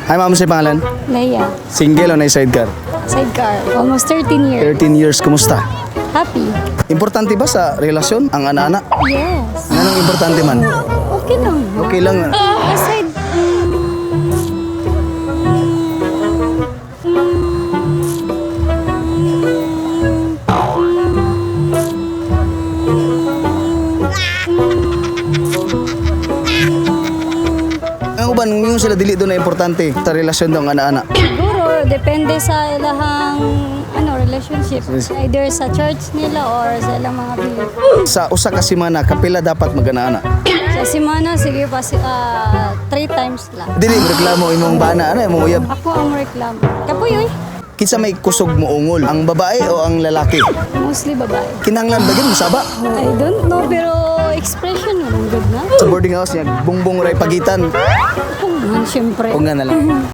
Ay, ma'am, sa pangalan? Leia. Single o na sidecar? Sidecar. Almost 13 years. 13 years, kumusta? Happy. Importante ba sa relasyon ang ana-ana? Yes. Anong importante man? Okay lang. Okay lang. Aside, Ang uban, yung sila dili doon na importante sa relasyon daw ang ana-ana. siguro, depende sa ilahang relationship. Either sa church nila or sa ilang mga belief. Sa usa ka semana, kapila dapat mag-ana-ana. Sa simana, sige pa, 3 times lang. Dili mo reklamo imong bana, ano imong uyab. Ako ang reklamo. Kapoy, Kinsa may kusog mo ungol, ang babae o ang lalaki? mostly babae. Kinanglan ba gyud musaba? I don't know, pero expression yun, ang good na. Sa boarding house niya, bungbong ray pagitan. Kung syempre. O nga na lang.